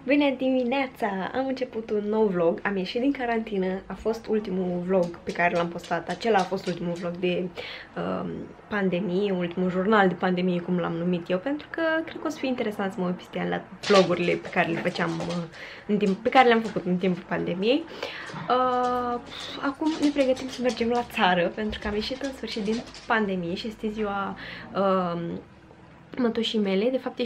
Bună dimineața! Am început un nou vlog, am ieșit din carantină, a fost ultimul vlog pe care l-am postat, acela a fost ultimul vlog de pandemie, ultimul jurnal de pandemie, cum l-am numit eu, pentru că cred că o să fie interesant să mă uit peste la vlogurile pe care le făceam pe care le-am făcut în timpul pandemiei. Acum ne pregătim să mergem la țară, pentru că am ieșit în sfârșit din pandemie și este ziua mătușii mele. De fapt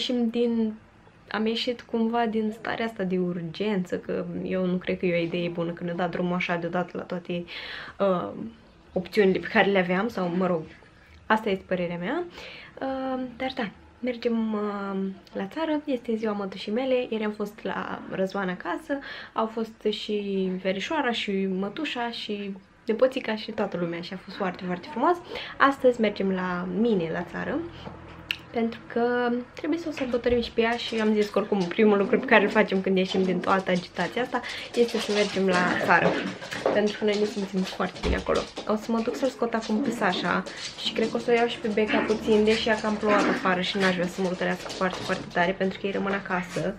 am ieșit cumva din starea asta de urgență, că eu nu cred că e o idee bună că ne-a dat drumul așa deodată la toate opțiunile pe care le aveam, sau mă rog, asta este părerea mea. Dar da, mergem la țară, este ziua mătușii mele, ieri am fost la Răzvan acasă, au fost și verișoara și mătușa și nepoțica și toată lumea și a fost foarte, foarte frumos. Astăzi mergem la mine la țară, pentru că trebuie să o sărbătorim și pe ea și am zis că oricum primul lucru pe care îl facem când ieșim din toată agitația asta este să mergem la țară, pentru că noi ne simțim foarte bine acolo. O să mă duc să-l scot acum pe Sasha și cred că o să o iau și pe Becca puțin, deși ea cam plouat afară și n-aș vrea să mă rătărească foarte, foarte tare, pentru că ei rămân acasă.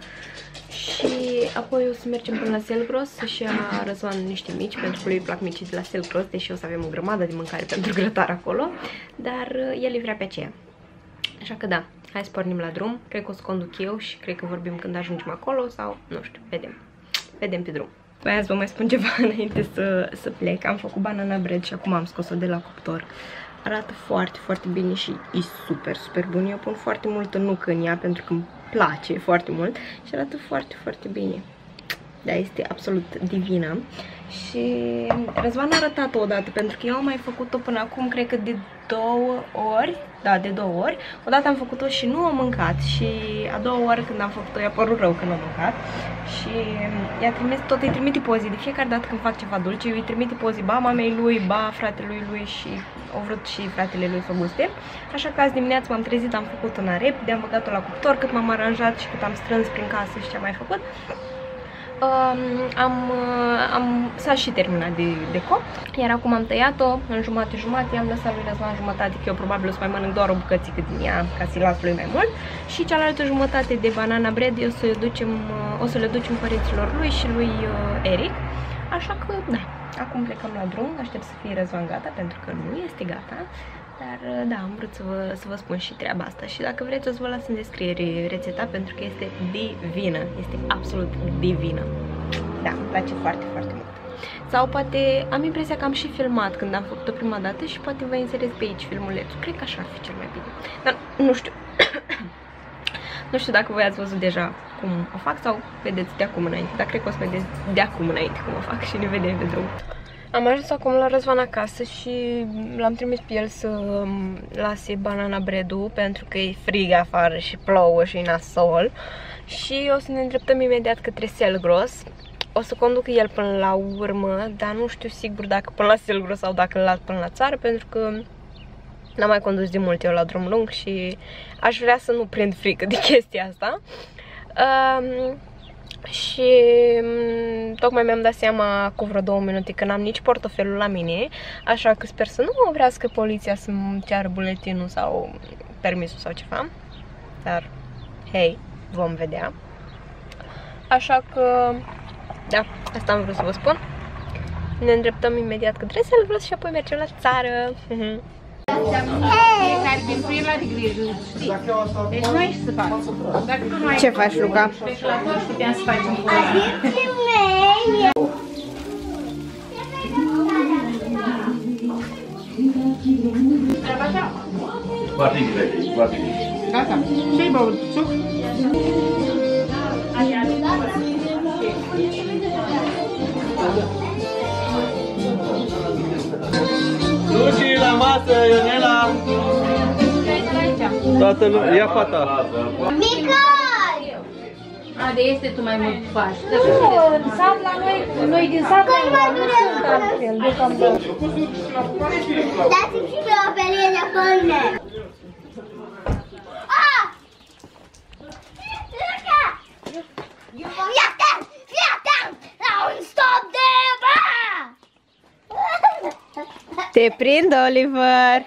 Și apoi o să mergem până la Selgros să-și ia Răzvan niște mici, pentru că lui îi plac micii de la Selgros, deși o să avem o grămadă de mâncare pentru grătar acolo, dar el îi vrea pe aceea. Așa că da, hai să pornim la drum, cred că o să conduc eu și cred că vorbim când ajungem acolo sau, nu știu, vedem pe drum. Păi azi vă mai spun ceva înainte să plec, am făcut banana bread și acum am scos-o de la cuptor. Arată foarte, foarte bine și e super, super bun. Eu pun foarte multă nucă în ea pentru că îmi place foarte mult și arată foarte, foarte bine. Da, este absolut divină. Și Răzvan a arătat-o odată, pentru că eu am mai făcut-o până acum, cred că de 2 ori. Da, de 2 ori. Odată am făcut-o și nu am mâncat și a doua oară când am făcut-o i-a părut rău că nu am mâncat. Și tot îi trimite poze, de fiecare dată când fac ceva dulce, eu îi trimite poze ba mamei lui, ba fratelui lui și au vrut și fratele lui să o guste. Așa că azi dimineață m-am trezit, am făcut una repede, am băgat-o la cuptor, cât m-am aranjat și cât am strâns prin casă și ce am mai făcut. S-a și terminat de copt, iar acum am tăiat-o în jumate-jumate, i-am lăsat lui Răzvan jumătate, că eu probabil o să mai mănânc doar o bucățică din ea, ca să-i las lui mai mult, și cealaltă jumătate de banana bread o să le ducem părinților lui și lui Eric, așa că da, acum plecăm la drum, aștept să fie Răzvan gata, pentru că nu este gata. Dar da, am vrut să vă spun și treaba asta și dacă vreți o să vă las în descriere rețeta, pentru că este divină, este absolut divină. Da, îmi place foarte, foarte mult. Sau poate am impresia că am și filmat când am făcut-o prima dată și poate vă inserez pe aici filmulețul. Cred că așa ar fi cel mai bine. Dar nu știu. Nu știu dacă voi ați văzut deja cum o fac sau vedeți de acum înainte. Dar cred că o să vedeți de acum înainte cum o fac și ne vedem pe drum. Am ajuns acum la Răzvan acasă și l-am trimis pe el să lase banana bread-ul, pentru că e frig afară și plouă și e nasol. Și o să ne îndreptăm imediat către Selgros. O să conduc el până la urmă, dar nu știu sigur dacă până la Selgros sau dacă îl las până la țară, pentru că n-am mai condus de mult eu la drum lung și aș vrea să nu prind frică de chestia asta. Și tocmai mi-am dat seama cu vreo 2 minute că n-am nici portofelul la mine, așa că sper să nu mă oprească poliția să-mi ceară buletinul sau permisul sau ceva. Dar, hei, vom vedea. Așa că, da, asta am vrut să vă spun. Ne îndreptăm imediat către Selgros și apoi mergem la țară. Ce faci, Luca? Foarte bine, foarte bine. Gata. Ce-ai băut? Suc? Sushi la masă, Ionela! Toată lumea, ia fata! A, de este tu mai mult faci. Nu, în sat la noi din sat nu sunt altfel, deocamdată. Dați-mi și pe o felie de pâine! Fii atent! La un stop de... Te prind, Oliver!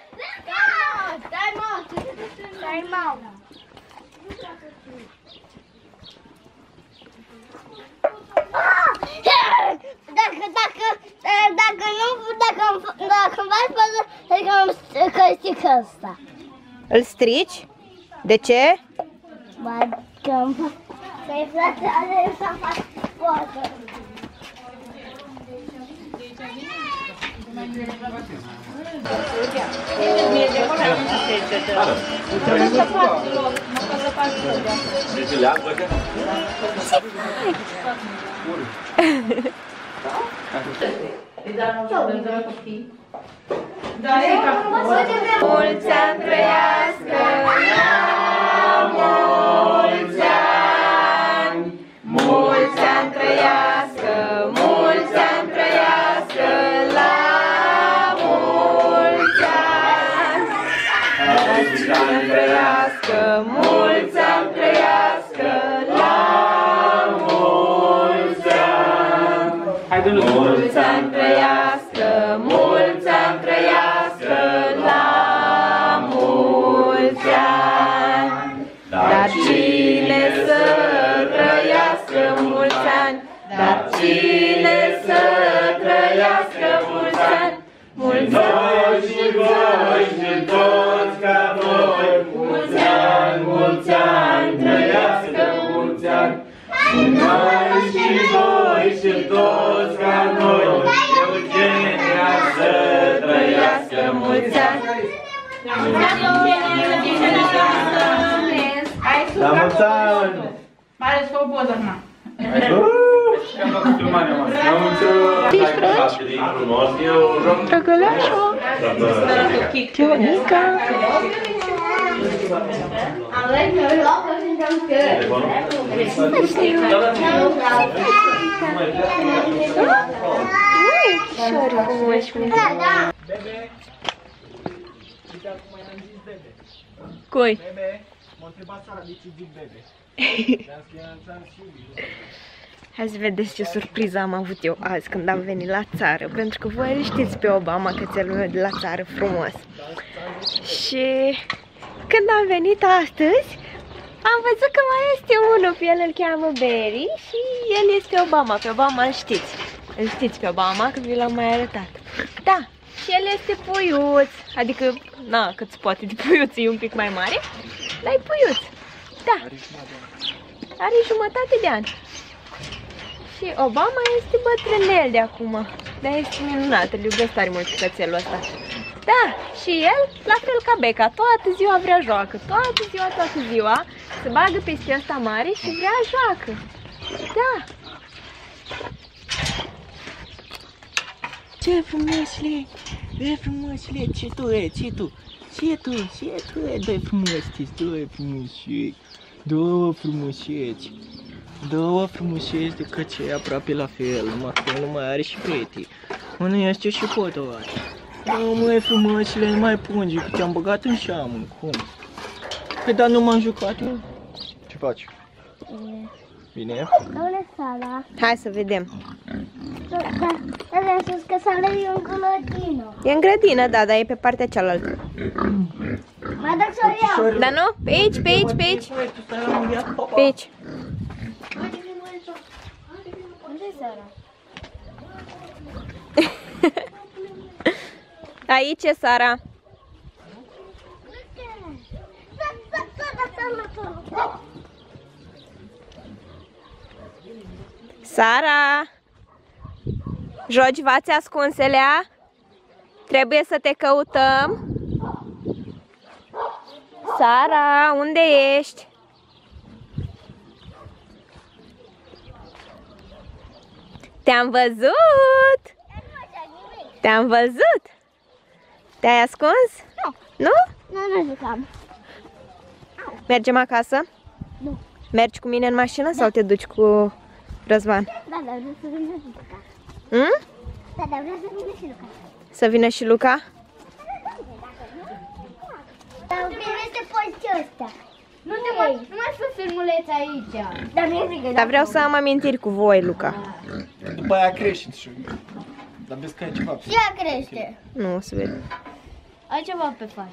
Stai, mă! dacă îmi faci poză, că stric ăsta. Îl strici? De ce? Că îmi fac, că-i frate, are să-mi fac poză. Deci le-am băgat. Mulți ani trăiască, la mulți ani! Mulți ani trăiască, mulți ani trăiască, la mulți ani! Mulți ani trăiască, mulți ani trăiască, la mulți ani! Mulți ani trăiască, mulți ani trăiască, la mulți ani! Dar cine să trăiască mulți ani? Dar cine să trăiască mulți ani? Mulți ani și voi și toți ca voi! Mulți ani, trăiască mulți ani! Și noi și voi și toți ca noi! Eugenia să trăiască mulți ani! La mulți ani! Mai ales cu o poză acum. Drăgălașul! Ionica! Uișori frumoși, mie! Cui? M-a întrebat Sara de ce zic bebe. Hai să vedeți ce surpriză am avut eu azi când am venit la țară. Pentru că voi îl știți pe Obama, cățelul meu de la țară frumos. Și când am venit astăzi, am văzut că mai este unul, pe el îl cheamă Barry și el este Obama. Pe Obama îl știți. Îl știți pe Obama, că vi l-am mai arătat. Da, și el este puiuț. Adică, na, cât se poate de puiuț, e un pic mai mare. Dar e puiuț. Da. Are jumătate de an. Și Obama este bătrânel de acum. Dar este minunat, îl iubesc tare mult pe cățelul ăsta. Da, și el, la fel ca Beca, toată ziua vrea joacă. Toată ziua, se bagă peste ăsta mare și vrea joacă. Da. Ce frumosule! Ce frumosule! Ce tu e? Ce tu? Ce tu? Ce tu e? Doi frumoseti, doi frumuseți. Două frumuseți. Două frumuseți de căței aproape la fel, numai că nu mai are și pete. Mă, nu este și potoat. Nu, măi, frumosule, nu mai pungi, că te-am băgat în șamă. Cum? Păi, dar nu m-am jucat eu. Ce faci? Bine? Doamne, Sara. Hai să vedem. Dar am spus că Sara e în grădină. E în grădină, da, dar e pe partea cealaltă. Mai duc să o iau. Dar nu? Pe aici, pe aici, pe aici. Pe aici. Unde-i Sara? Aici e Sara. Sara! Joci vați ascunselea? Trebuie să te căutăm. Sara, unde ești? Te-am văzut! Te-am văzut! Te-ai ascuns? Nu. Nu? Nu jucam. Mergem acasă? Nu. Mergi cu mine în mașină sau te duci cu Răzvan? Da, dar vreau să vină și Luca. Da, dar vreau să vină și Luca. Să vină și Luca? Dar este poziția asta. Nu mai fă filmuleț aici. Dar mi-e frică. Dar vreau să am amintiri cu voi, Luca. După aia crește și... Dar vezi că e ceva. Și ea crește. Nu, o să vedem. Ai ceva pe față.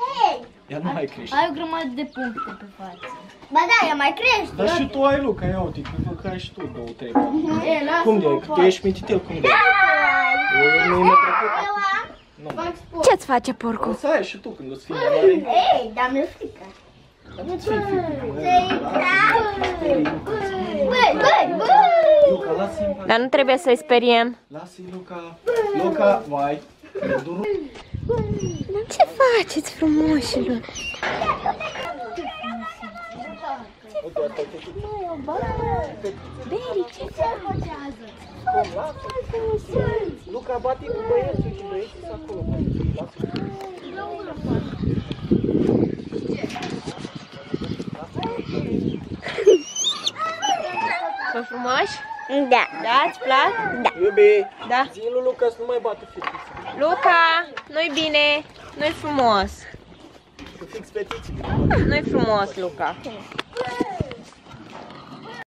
Ea nu mai crește. Ai o grămadă de puncte pe față. Ba da, ea mai crește. Dar și tu ai, Luca, ia uite, cred că ai și tu 2, 3, 4. E, lasă. Cum de ai? Că tu ești mititel, cum de ai? Eu nu-i Ce-ți face porcul? O să ai și tu când o să fii de mare. Ei, dar mi-e frică. Dar nu-ți fii frică. Luca, lasă-i. Dar nu trebuie să-i speriem. Lasă-i, Luca. Luca, vai. Ce faceți, frumoșilor? Beri, ce se făcează? Luca, bate cu băieții și băieții sunt acolo. Sunt frumoși? Da. Da, îți plac? Da. Iubi, Da. zi lui Luca să nu mai bată fetița. Luca, nu-i bine, nu-i frumos. Să fix fetiții. Nu-i frumos, Luca.